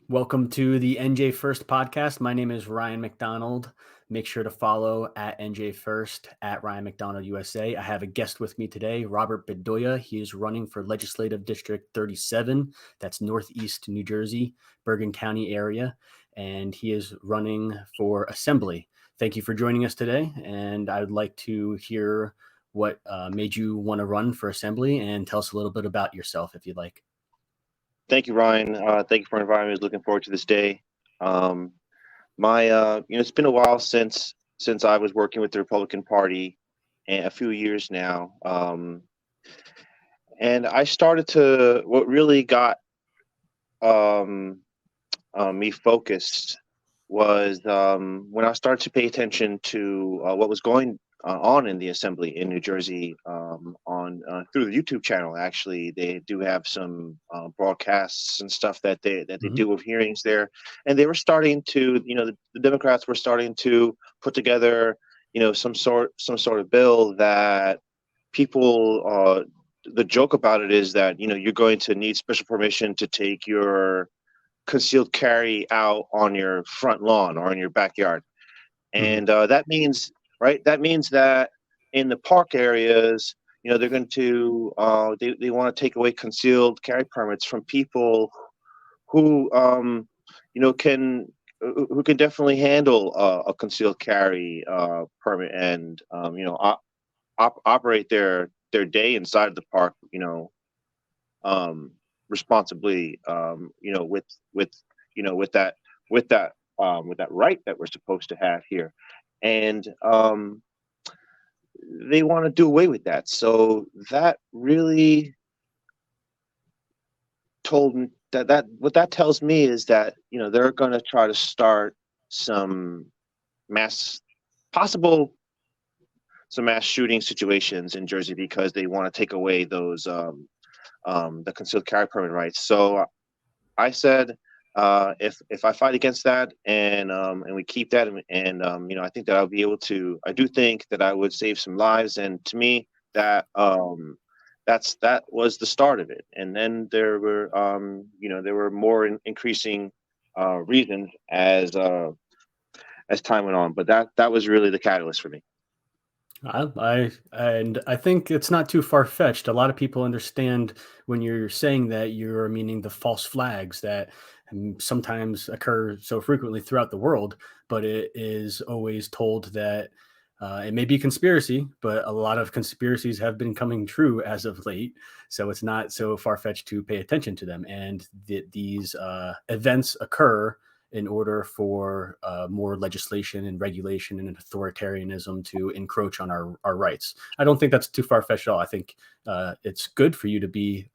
Welcome to the NJ1ST podcast. My name is Ryan McDonald. Make sure to follow at NJ1ST at Ryan McDonald USA. I have a guest with me today, Robert Bedoya. He is running for Legislative District 37. That's Northeast New Jersey, Bergen County area. And he is running for Assembly. Thank you for joining us today. And I'd like to hear what made you want to run for Assembly and tell us a little bit about yourself if you'd like. Thank you, Ryan. Thank you for inviting me. I was looking forward to this day. It's been a while since I was working with the Republican Party, and a few years now. And I started to what really got me focused was when I started to pay attention to what was going on in the Assembly in New Jersey on through the YouTube channel. Actually, they do have some broadcasts and stuff that they do with hearings there, and they were starting to, the Democrats were starting to put together, some sort of bill that people. The joke about it is that you're going to need special permission to take your concealed carry out on your front lawn or in your backyard, and that means. Right. That means that in the park areas, they're going to they want to take away concealed carry permits from people who can definitely handle a concealed carry permit and operate their day inside of the park, responsibly, with that right that we're supposed to have here. And they want to do away with that. So that really told me that what that tells me is that they're going to try to start some mass shooting situations in Jersey because they want to take away those the concealed carry permit rights. So I said, if I fight against that and we keep that and I think that I'll be able to. I do think that I would save some lives, and to me that that was the start of it. And then there were more increasing reasons as time went on, but that was really the catalyst for me. I think it's not too far-fetched. A lot of people understand when you're saying that you're meaning the false flags that sometimes occur so frequently throughout the world, but it is always told that it may be conspiracy, but a lot of conspiracies have been coming true as of late. So it's not so far-fetched to pay attention to them. And these events occur in order for more legislation and regulation and authoritarianism to encroach on our rights. I don't think that's too far-fetched at all. I think it's good for you to be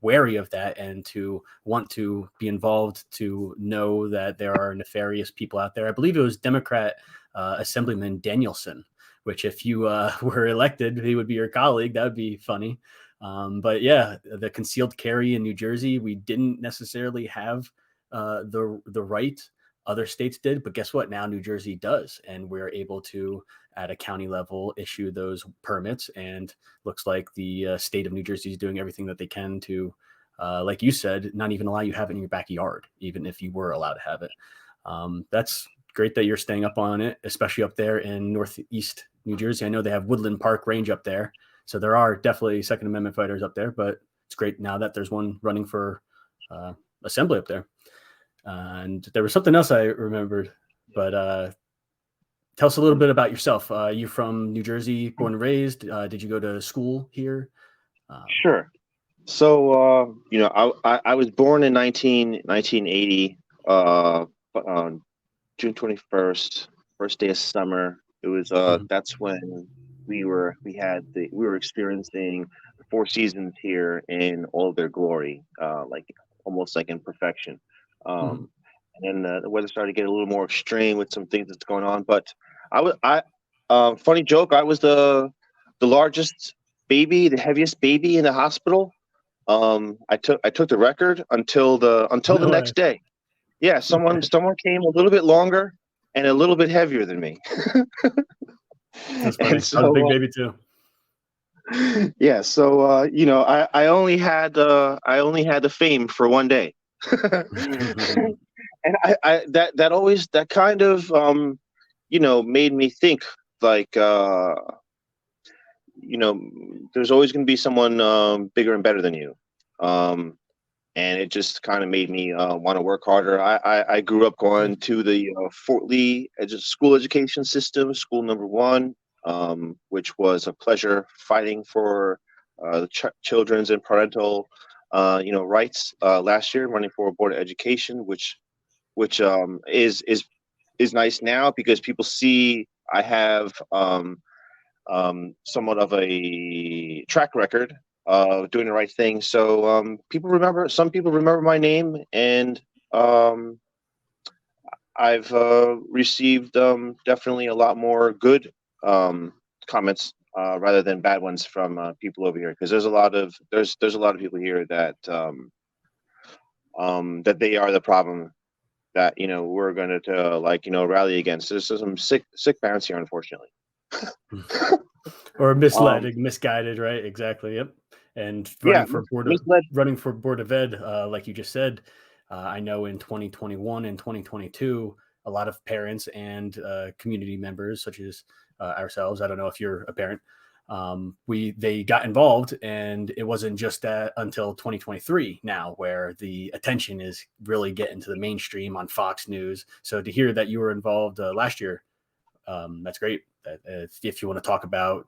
wary of that and to want to be involved, to know that there are nefarious people out there. I believe it was Democrat Assemblyman Danielson, which if you were elected, he would be your colleague. That would be funny. But yeah, the concealed carry in New Jersey, we didn't necessarily have the right. Other states did, but guess what? Now New Jersey does, and we're able to, at a county level, issue those permits. And looks like the state of New Jersey is doing everything that they can to, like you said, not even allow you to have it in your backyard, even if you were allowed to have it. That's great that you're staying up on it, especially up there in Northeast New Jersey. I know they have Woodland Park Range up there, so there are definitely Second Amendment fighters up there. But it's great now that there's one running for Assembly up there. And there was something else I remembered, but tell us a little bit about yourself. You from New Jersey, born and raised? Did you go to school here? Sure. So, I was born in 1980, on June 21st, first day of summer. It was that's when we were experiencing the four seasons here in all their glory, almost like in perfection. And then the weather started to get a little more extreme with some things that's going on. But funny joke, I was the largest baby, the heaviest baby in the hospital. I took the record until the next day. Yeah, someone came a little bit longer and a little bit heavier than me. That's funny. So, I was a big baby too. Yeah, so I only had the fame for one day. And that always, that kind of made me think, like, there's always going to be someone bigger and better than you. Um, and it just kind of made me want to work harder. I grew up Yeah. going to the Fort Lee school education system, school number one, which was a pleasure fighting for the children's and parental, rights last year, running for a board of education, which is nice now because people see I have somewhat of a track record of doing the right thing. So some people remember my name, and um, I've received definitely a lot more good comments rather than bad ones from people over here. Because there's a lot of people here that that they are the problem that we're going to like rally against. There's some sick parents here, unfortunately. Or misled, Um, misguided, right? Exactly. Yep. And yeah, misled. running for board of ed, like you just said, I know in 2021 and 2022, a lot of parents and community members, such as ourselves. I don't know if you're a parent. They got involved, and it wasn't just that until 2023 now, where the attention is really getting to the mainstream on Fox News. So to hear that you were involved last year, that's great. If you want to talk about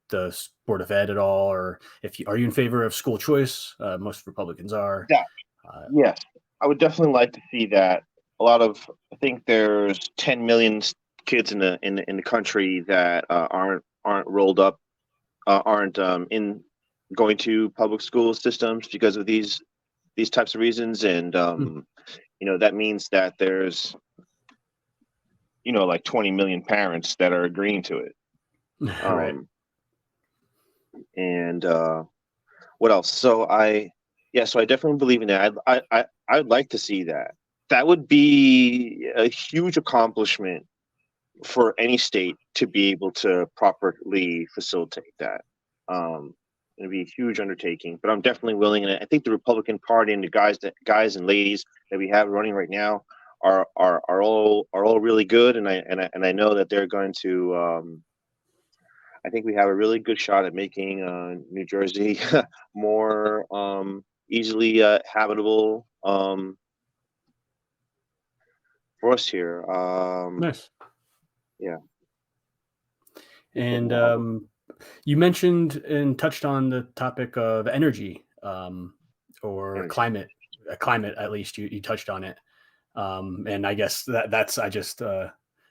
the Board of Ed at all, or if you are you in favor of school choice, most Republicans are. Yeah, Uh, yes, I would definitely like to see that. I think there's 10 million kids in the country that aren't rolled up, aren't in going to public school systems because of these types of reasons, and that means that there's like 20 million parents that are agreeing to it. right. Um, and what else? So I definitely believe in that. I would like to see that. That would be a huge accomplishment for any state to be able to properly facilitate that. It'd be a huge undertaking, but I'm definitely willing. And I think the Republican Party and the guys and ladies that we have running right now are all really good, and I know that they're going to. I think we have a really good shot at making New Jersey more easily habitable for us here. Nice. Yeah, And all the you mentioned and touched on the topic of energy, or energy. climate, at least you touched on it. And I guess that's I just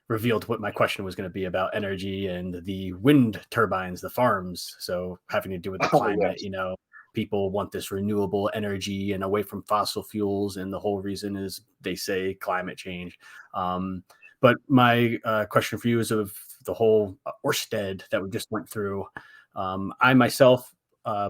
revealed what my question was going to be about energy and the wind turbines, the farms. So having to do with the Oh climate, yes. people want this renewable energy and away from fossil fuels, and the whole reason is they say climate change. Um, but my question for you is of the whole Orsted that we just went through. I myself,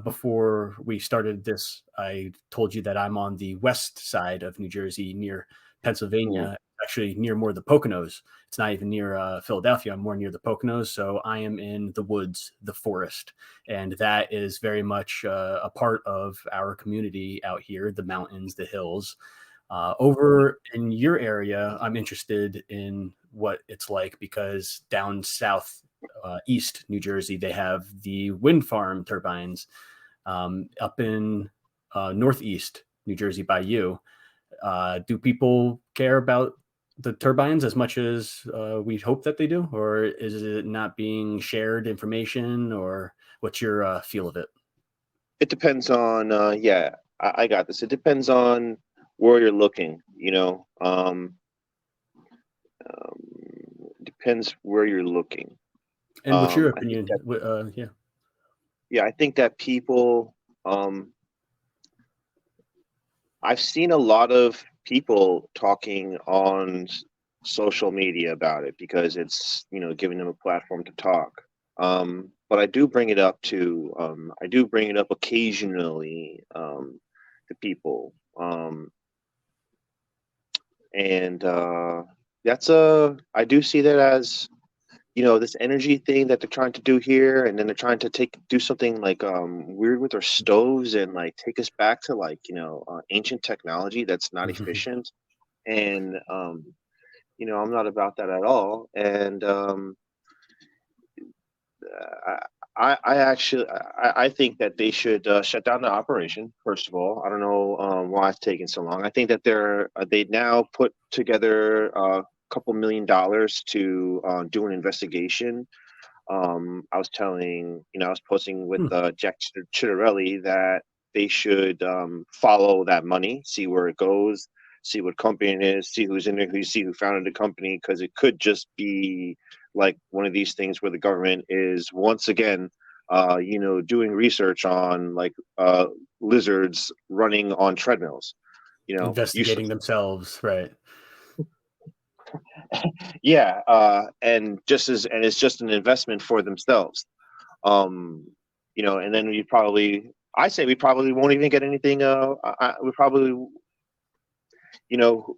before we started this, I told you that I'm on the west side of New Jersey, near Mhm. Pennsylvania, actually near more the Poconos. It's not even near Philadelphia. I'm more near the Poconos. So I am in the woods, the forest. And that is very much a part of our community out here, the mountains, the hills. Over in your area, I'm interested in what it's like because down south, east New Jersey, they have the wind farm turbines. Up in northeast New Jersey by you, do people care about the turbines as much as we hope that they do, or is it not being shared information, or what's your feel of it? It depends on yeah, I got this. It depends on where you're looking. Depends where you're looking. And what's your I think opinion? that Yeah. Yeah, I think that people. Um, I've seen a lot of people talking on social media about it because it's giving them a platform to talk. But I do bring it up occasionally to people, and I do see that as this energy thing that they're trying to do here, and then they're trying to do something like weird with their stoves and like take us back to like ancient technology that's not efficient. And I'm not about that at all. And I actually I think that they should shut down the operation. First of all, I don't know why it's taking so long. I think that they now put together a couple $1 million to do an investigation. I was posting with Jack Chitterelli that they should follow that money, see where it goes, see what company it is, see who's in it, see who founded the company, because it could just be like one of these things where the government is once again, doing research on like lizards running on treadmills, Investigating useless. themselves, right? Yeah, and it's just an investment for themselves. And then I say we probably won't even get anything. We probably, you know,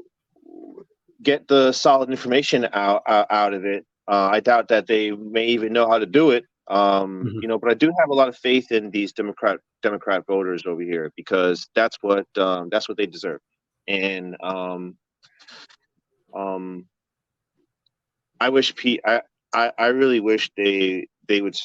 get the solid information out of it. I doubt that they may even know how to do it. But I do have a lot of faith in these Democrat voters over here, because that's what they deserve. And I wish I really wish they would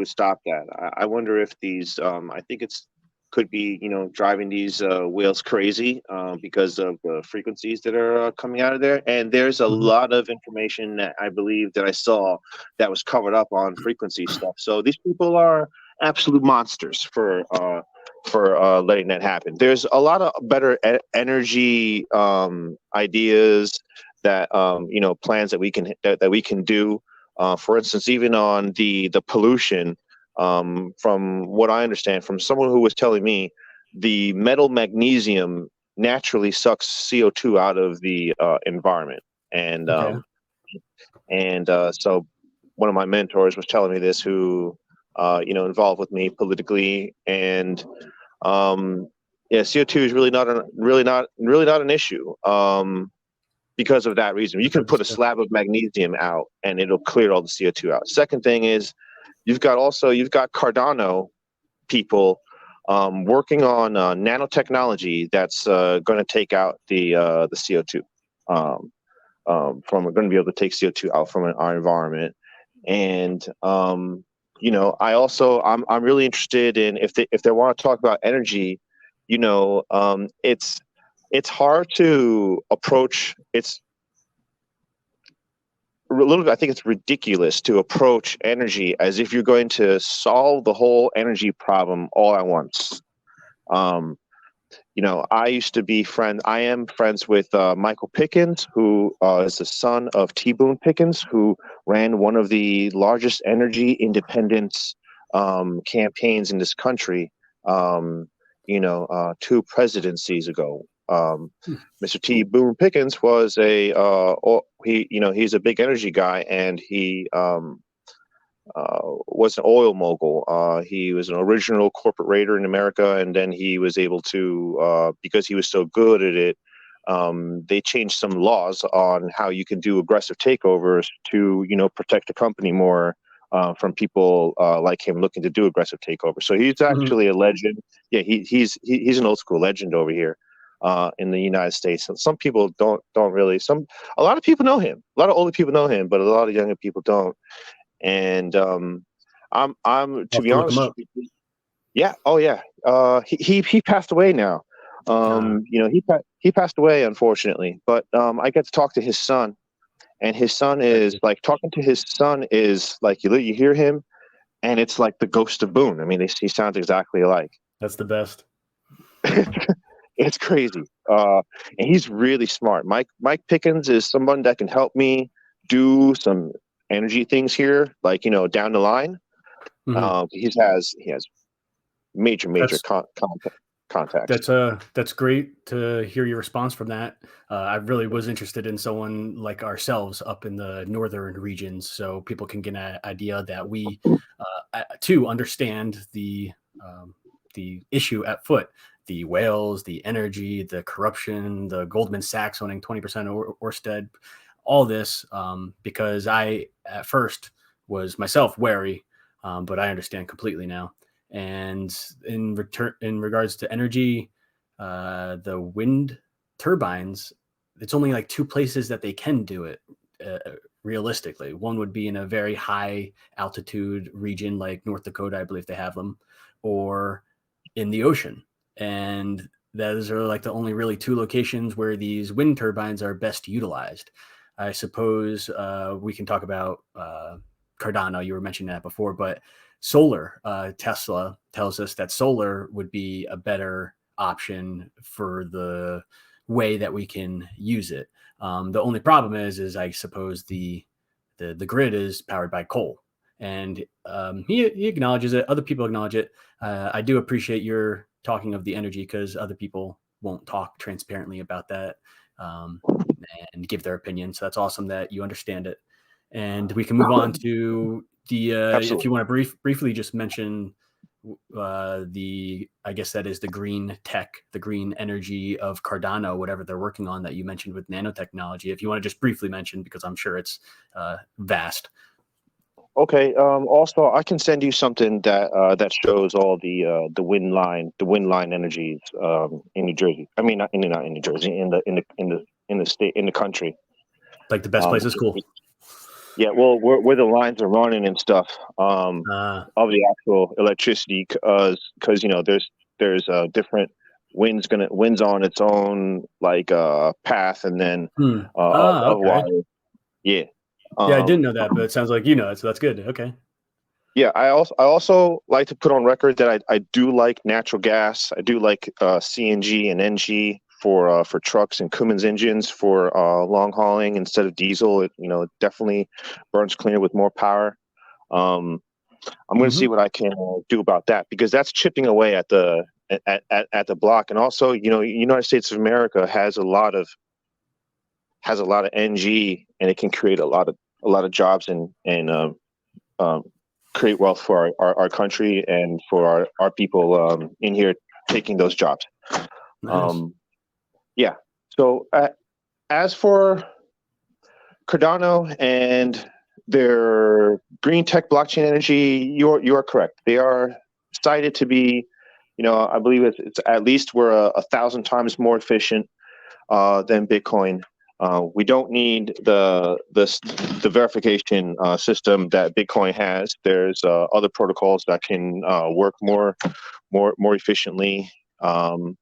stop that. I wonder if these I think it's could be driving these whales crazy because of the frequencies that are coming out of there. And there's a lot of information that I believe that I saw that was covered up on frequency stuff. So these people are absolute monsters for letting that happen. There's a lot of better energy ideas that plans that we can do. For instance, even on the pollution, from what I understand from someone who was telling me, the metal magnesium naturally sucks CO2 out of the environment. And Okay. so one of my mentors was telling me this, who involved with me politically. And yeah, CO2 is really not an issue. Because of that reason, you can put a slab of magnesium out and it'll clear all the CO2 out. Second thing is, you've got Cardano people working on nanotechnology that's going to take out the CO2 from going to be able to take CO2 out from our environment. And I'm really interested in, if they want to talk about energy, it's hard to approach. It's a little bit, I think it's ridiculous to approach energy as if you're going to solve the whole energy problem all at once. I am friends with Michael Pickens, who is the son of T. Boone Pickens, who ran one of the largest energy independence campaigns in this country, 2 presidencies ago. Mr. T. Boone Pickens was he's a big energy guy, and he was an oil mogul. He was an original corporate raider in America, and then he was able to, because he was so good at it, they changed some laws on how you can do aggressive takeovers to, protect the company more from people like him looking to do aggressive takeovers. So he's actually a legend. Yeah, he's an old school legend over here in the United States. And some people don't really. A lot of people know him. A lot of older people know him, but a lot of younger people don't. And I'm I'll to have be to look them honest, up. yeah, oh yeah. He passed away now. He passed away, unfortunately. But I get to talk to his son, and his son is like, talking to his son is like, you hear him, and it's like the ghost of Boone. I mean, he sounds exactly alike. That's the best. It's crazy. And he's really smart. Mike Pickens is someone that can help me do some energy things here, like down the line. He has major That's contacts. that's great to hear your response from that. I really was interested in someone like ourselves up in the northern regions, so people can get an idea that we too understand the issue at foot. The whales, the energy, the corruption, the Goldman Sachs owning 20% of Orsted. all this because I at first was myself wary, but I understand completely now. And in regards to energy, the wind turbines, it's only like two places that they can do it realistically. One would be in a very high altitude region like North Dakota, I believe they have them, or in the ocean. And those are like the only really two locations where these wind turbines are best utilized. I suppose we can talk about Cardano. You were mentioning that before, but solar, Tesla tells us that solar would be a better option for the way that we can use it. The only problem is I suppose the grid is powered by coal, and he acknowledges it. Other people acknowledge it. I do appreciate your talking of the energy because other people won't talk transparently about that um, and give their opinion. So that's awesome that you understand it. And we can move on to the if you Absolutely. want to briefly just mention the I guess that is the green tech, the green energy of Cardano, whatever they're working on that you mentioned with nanotechnology. If you want to just briefly mention, because I'm sure it's vast. Okay. Also, I can send you something that that shows all the wind line energies in New Jersey. I mean, not in New Jersey, in the state, in the country. Like the best Um, places, cool. yeah. Well, where the lines are running and stuff of the actual electricity, because you know there's different winds on its own like path, and then of Okay. wire. Yeah. Yeah, I didn't Um, know that, but it sounds like you know it, so that's good. Okay. Yeah, I also like to put on record that I do like natural gas. I do like CNG and NG for trucks and Cummins engines for long hauling instead of diesel. It it definitely burns cleaner with more power. Um, I'm going to see Mm-hmm. what I can do about that because that's chipping away at at the block. And also, United States of America has a lot of NG, and it can create a lot of jobs um, create wealth for our country and for our people in here taking those jobs. Nice. Um, yeah. So as for Cardano and their green tech blockchain energy, you are correct. They are cited to be, I believe it's at least we're 1,000 times more efficient than Bitcoin. We don't need the verification system that Bitcoin has. There's other protocols that can work more efficiently, um,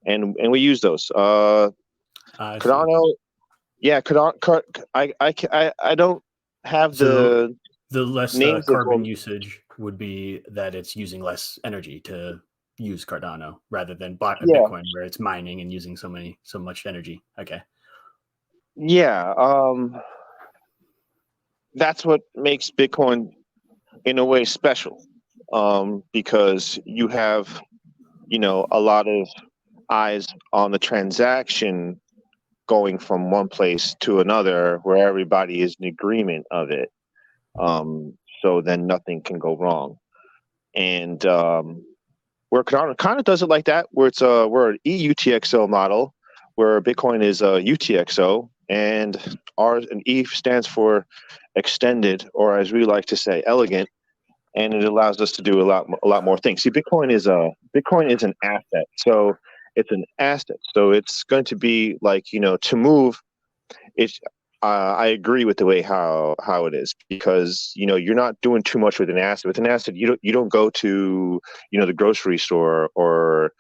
and we use those. I see. Cardano, yeah, Cardano. I don't have So the the less names of carbon them. usage would be that it's using less energy to use Cardano rather than Yeah, Bitcoin, where it's mining and using so much energy. Okay. yeah. That's what makes Bitcoin in a way special, because you have a lot of eyes on the transaction going from one place to another where everybody is in agreement of it. So then nothing can go wrong. And where Cardano kind of does it like that, where we're an EUTXO model, where Bitcoin is a UTXO, and ours and E stands for extended, or as we like to say, elegant, and it allows us to do a lot more things. See, Bitcoin is an asset, so it's an asset. So it's going to be like to move. It's I agree with the way how it is because you're not doing too much with an asset. With an asset, you don't go to the grocery store or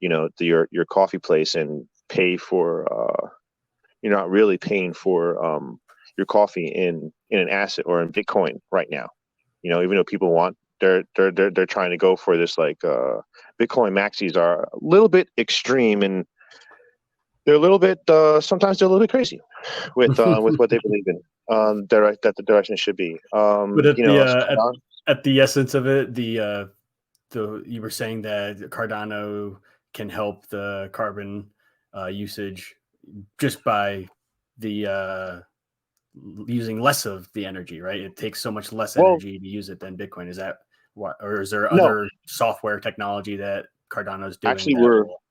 your coffee place and pay for. You're not really paying for your coffee in an asset or in Bitcoin right now. Even though people want they're trying to go for this like Bitcoin maxis are a little bit extreme and they're a little bit sometimes they're a little bit crazy with what they believe in that the direction should be But at the Cardano, at the essence of it, the you were saying that Cardano can help the carbon usage just by the using less of the energy, right? It takes so much less well, energy to use it than Bitcoin. Is that what, or is there no, other software technology that Cardano is doing actually that will?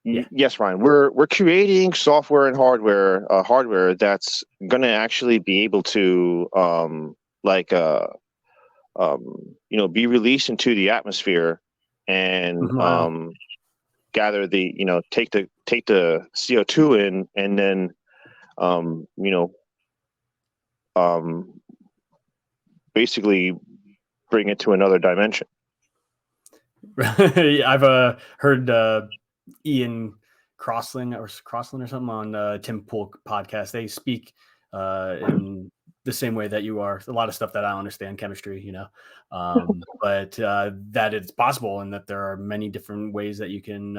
Yeah. Yes, Ryan. We're creating software and hardware that's going to actually be able to like be released into the atmosphere and Wow. gather the take the CO2 in, and then um, you know um, basically bring it to another dimension. I've heard Ian Crossland or something on Tim Pool podcast. They speak in the same way that you are. A lot of stuff that I don't understand, chemistry, but that it's possible, and that there are many different ways that you can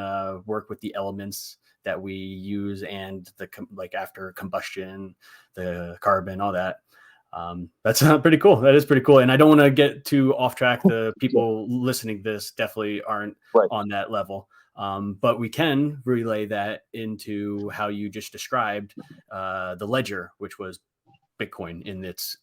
work with the elements that we use, and like after combustion, the carbon, all that. That's pretty cool. That is pretty cool. And I don't want to get too off track. The Yeah. people listening to this definitely aren't Right. on that level. But we can relay that into how you just described the ledger, which was Bitcoin in its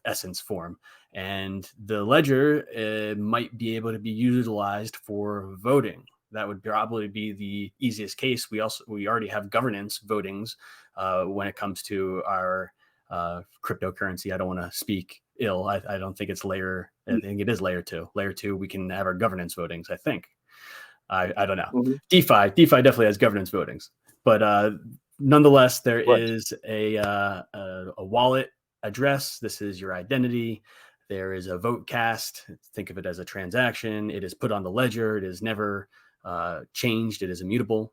essence form. And the ledger might be able to be utilized for voting. That would probably be the easiest case. We already have governance votings when it comes to our cryptocurrency. I don't want to speak ill. I don't think it's layer. I think it is layer two. Layer two, we can have our governance votings. I think. I don't know. Mm-hmm. DeFi definitely has governance votings, but nonetheless, there Right. is a wallet address. This is your identity. There is a vote cast. Think of it as a transaction. It is put on the ledger. It is never changed. It is immutable,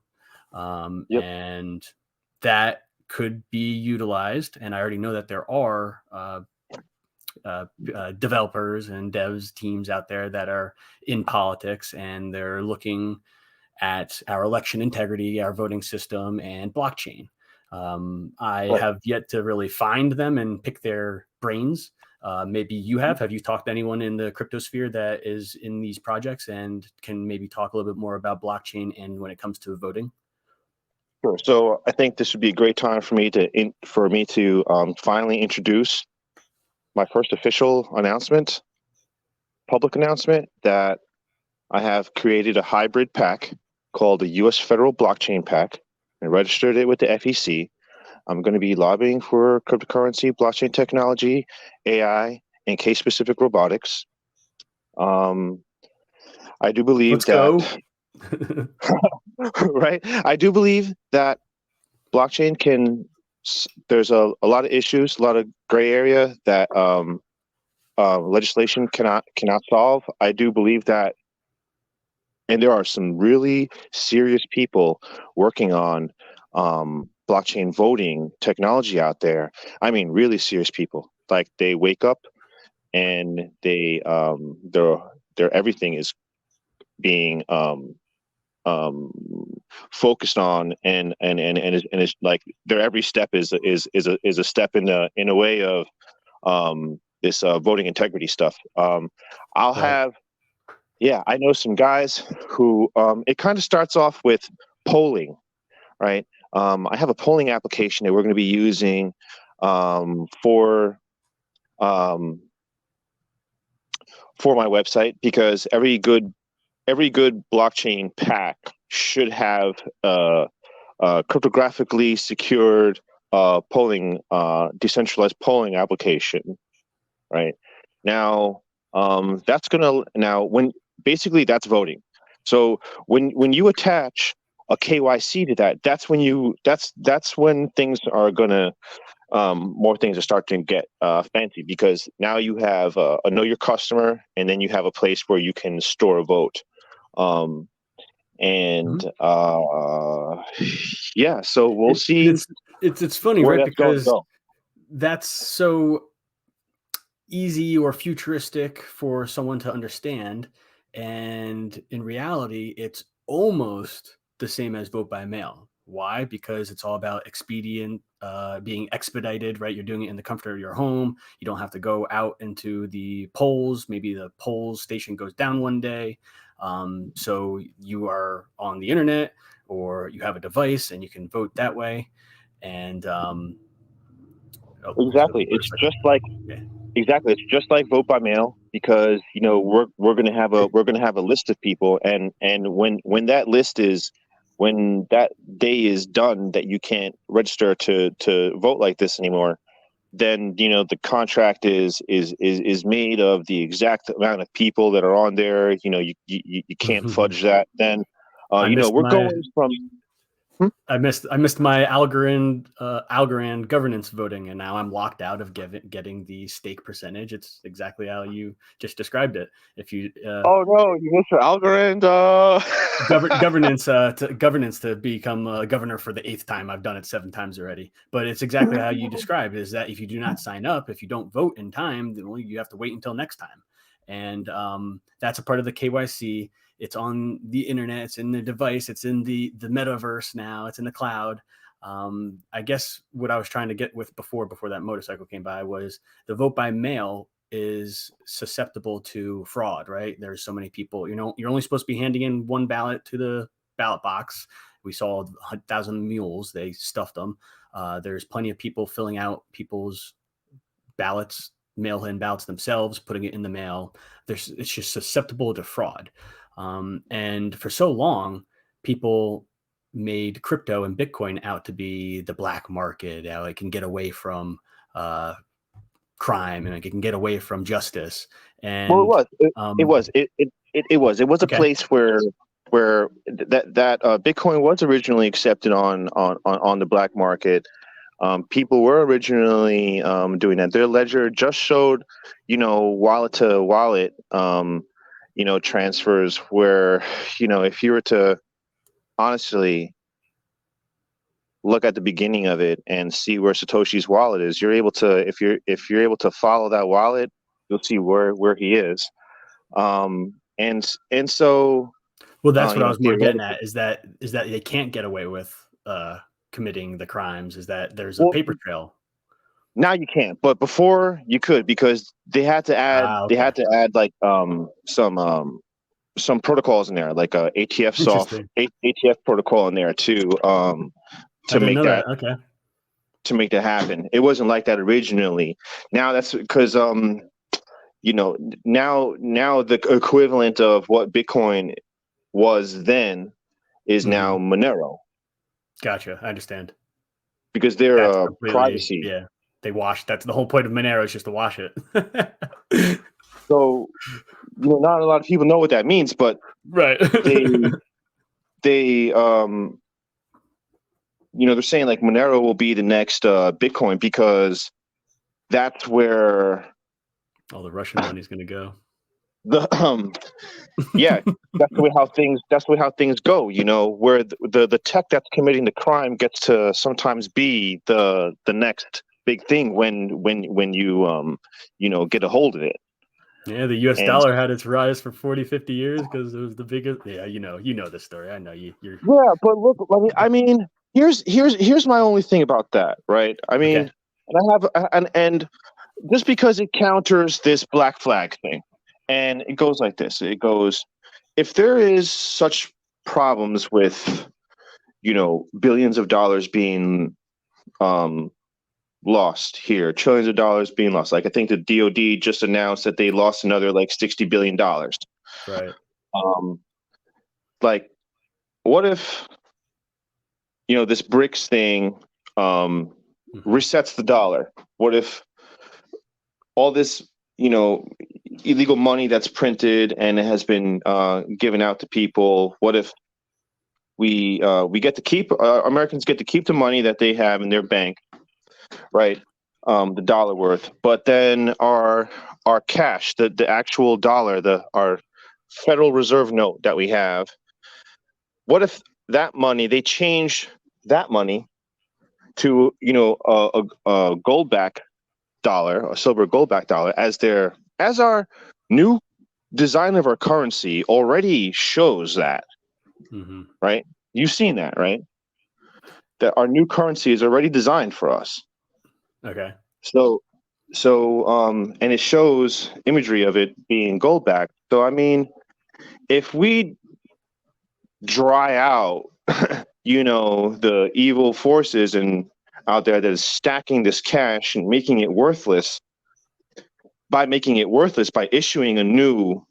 Yep. and that could be utilized. And I already know that there are developers and devs teams out there that are in politics, and they're looking at our election integrity, our voting system, and blockchain. I Right. have yet to really find them and pick their brains. Maybe you have. Have you talked to anyone in the crypto sphere that is in these projects and can maybe talk a little bit more about blockchain and when it comes to voting? Sure. So I think this would be a great time for me to finally introduce my first official public announcement, that I have created a hybrid pack called the U.S. Federal Blockchain Pack and registered it with the FEC. I'm going to be lobbying for cryptocurrency, blockchain technology, AI, and case-specific robotics. Um, I do believe Let's that, go. right? I do believe that blockchain there's a lot of issues, a lot of gray area that legislation cannot solve. I do believe that, and there are some really serious people working on blockchain voting technology out there. I mean, really serious people. Like, they wake up and their everything is being um, focused on, and it's like their every step is a step in a way of this voting integrity stuff. I'll Right. have Yeah, I know some guys who it kind of starts off with polling, right? I have a polling application that we're going to be using for um, my website, because every good blockchain pack should have cryptographically secured decentralized polling application, right? Now, when basically that's voting. So when you attach a KYC to that, that's when things are gonna more things are starting to get fancy, because now you have a know your customer, and then you have a place where you can store a vote. Um, and Mhm. yeah, so we'll And see it's funny, where right? that's going to Because go. that's so easy or futuristic for someone to understand. And in reality, it's almost the same as vote by mail. Why? Because it's all about expedient, being expedited, right? You're doing it in the comfort of your home. You don't have to go out into the polls. Maybe the polls station goes down one day. So you are on the internet, or you have a device and you can vote that way. And oh, there's a Exactly. motorcycle. Yeah. It's just like vote by mail, because we're going to have a list of people, and when that list is when that day is done that you can't register to vote like this anymore, then the contract is made of the exact amount of people that are on there. You can't fudge that. Then I missed we're my going from. Hmm? I missed my Algorand governance voting, and now I'm locked out of getting the stake percentage. It's exactly how you just described it. If you Oh no, you missed your Algorand. governance to become a governor for the eighth time. I've done it 7 times already, but it's exactly how you described. Is that if you do not sign up, if you don't vote in time, then you have to wait until next time, and that's a part of the KYC. It's on the internet. It's in the device. It's in the metaverse now. It's in the cloud. I guess what I was trying to get with before that motorcycle came by was the vote by mail is susceptible to fraud, right? There's so many people, you're only supposed to be handing in one ballot to the ballot box. We saw 1,000 mules, they stuffed them. There's plenty of people filling out people's ballots, mail-in ballots themselves, putting it in the mail. It's just susceptible to fraud. And for so long, people made crypto and Bitcoin out to be the black market, how it can get away from crime and it can get away from justice. Well, it And was. It was a okay, place where that Bitcoin was originally accepted on the black market. People were originally doing that. Their ledger just showed, wallet to wallet, transfers where, if you were to honestly look at the beginning of it and see where Satoshi's wallet is, you're able to, if you're able to follow that wallet, you'll see where he is. And so, well, that's what I was more getting theoretically, at, is that they can't get away with committing the crimes, is that there's a well, paper trail. now you can't, but before you could, because they had to add Okay, like some protocols in there, like a interesting. ATF protocol in there I to didn't make know that that. Okay. happen. It wasn't like that originally. Now that's because now the equivalent of what Bitcoin was then is now Hmm. Monero, Gotcha, I understand. because they're That's completely, privacy. yeah, they wash, that's the whole point of Monero, is just to wash it. So not a lot of people know what that means, but Right. they they they're saying like Monero will be the next Bitcoin, because that's where All the Russian money's going to go. the yeah, that's the way how things go, where the tech that's committing the crime gets to sometimes be the next big thing when you get a hold of it. Yeah, the US And dollar had its rise for 40, 50 years because it was the biggest. Yeah, the story. I know you're yeah, but look, I mean, here's my only thing about that, right? I okay. mean, and just because it counters this black flag thing, and it goes like this. It goes, if there is such problems with billions of dollars being um, lost here, trillions of dollars being lost. Like, I think the DoD just announced that they lost another like $60 billion. Right. Um, like, what if this BRICS thing um, Hmm. resets the dollar? What if all this illegal money that's printed and it has been given out to people? What if we get to keep Americans get to keep the money that they have in their bank, right? The dollar worth, but then our cash, the actual dollar, our Federal Reserve note that we have. What if that money, they change that money to a gold back dollar, a silver gold back dollar, as our new design of our currency already shows that, Hmm. right? You've seen that, right? That our new currency is already designed for us. Okay. So and it shows imagery of it being gold back. So I mean, if we dry out the evil forces and out there that is stacking this cash and making it worthless, by issuing a new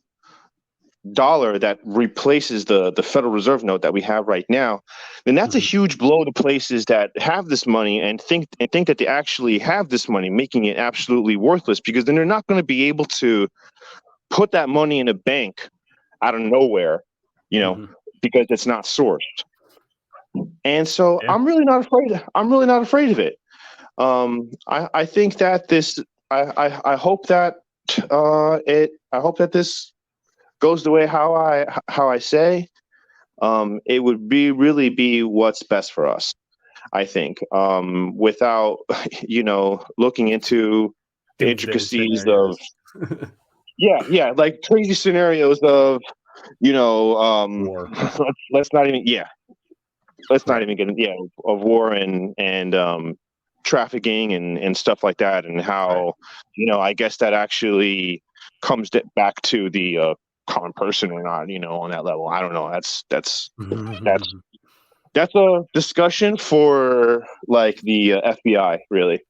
dollar that replaces the Federal Reserve note that we have right now, then that's a huge blow to places that have this money and think that they actually have this money, making it absolutely worthless, because then they're not going to be able to put that money in a bank out of nowhere, because it's not sourced. And so Yeah. I'm really not afraid. I'm really not afraid of it. I think that this. I hope that I hope that this goes the way how I say. It would really be what's best for us, I think, without looking into the Doomsday intricacies of scenarios. like crazy scenarios of War. let's not even let's not Right. even get of war and trafficking and stuff like that, and Right. how I guess that actually comes back to the common person or not, on that level. I don't know. That's that's a discussion for like the FBI, really.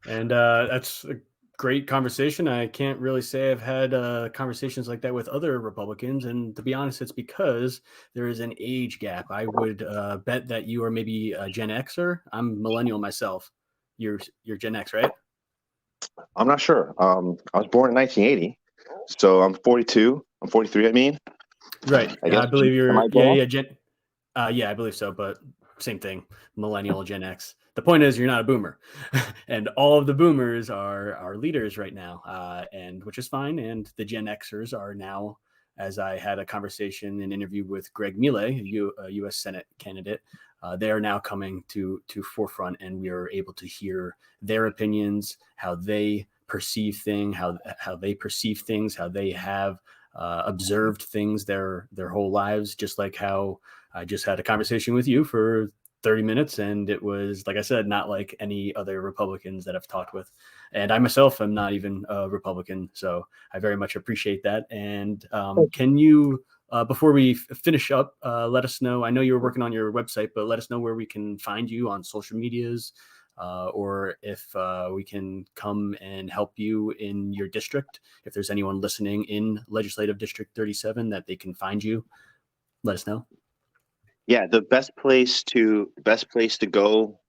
And that's a great conversation. I can't really say I've had conversations like that with other Republicans. And to be honest, it's because there is an age gap. I would bet that you are maybe a Gen Xer. I'm millennial myself. You're Gen X, right? I'm not sure. I was born in 1980, so I'm 42. I'm 43. I mean, Right. I guess. I believe Am you're. I Yeah. wrong? Yeah. Yeah, I believe so, but same thing. Millennial, Gen X. The point is, you're not a boomer, and all of the boomers are leaders right now, and which is fine. And the Gen Xers are now, as I had a conversation and interview with Greg Mille, a U.S. Senate candidate. They are now coming to forefront, and we are able to hear their opinions, how they perceive things, how they perceive things, how they have observed things their whole lives, just like how I just had a conversation with you for 30 minutes, and it was, like I said, not like any other Republicans that I've talked with. And I myself am not even a Republican, so I very much appreciate that. And can you, before we finish up, let us know? I know you were working on your website, but let us know where we can find you on social medias, or if we can come and help you in your district. If there's anyone listening in Legislative District 37 that they can find you, let us know. Yeah, the best place to go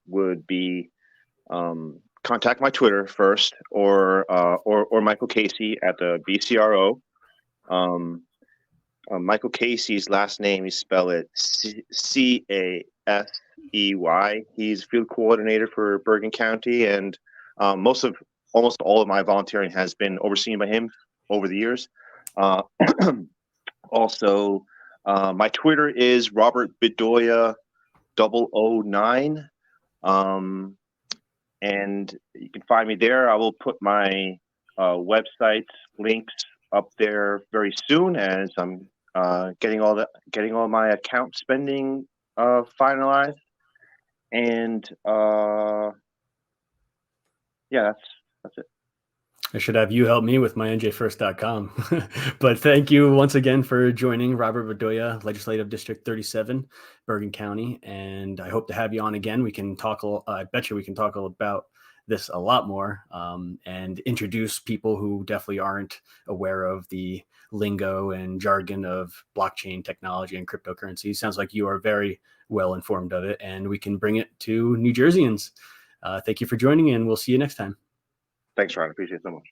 would be contact my Twitter first, or Michael Casey at the BCRO. Um, Michael Casey's last name, you spell it Casey. He's field coordinator for Bergen County, and almost all of my volunteering has been overseen by him over the years. Uh, Also, my Twitter is Robert Bedoya 009. And you can find me there. I will put my website links up there very soon, as I'm getting all my account spending finalized. And yeah, that's it. I should have you help me with my NJ1ST.com. But thank you once again for joining Robert Bedoya, Legislative District 37, Bergen County. And I hope to have you on again. We can talk, I bet you we can talk about this a lot more, and introduce people who definitely aren't aware of the lingo and jargon of blockchain technology and cryptocurrency. Sounds like you are very well informed of it, and we can bring it to New Jerseyans. Thank you for joining, and we'll see you next time. Thanks, Ryan. Appreciate it so much.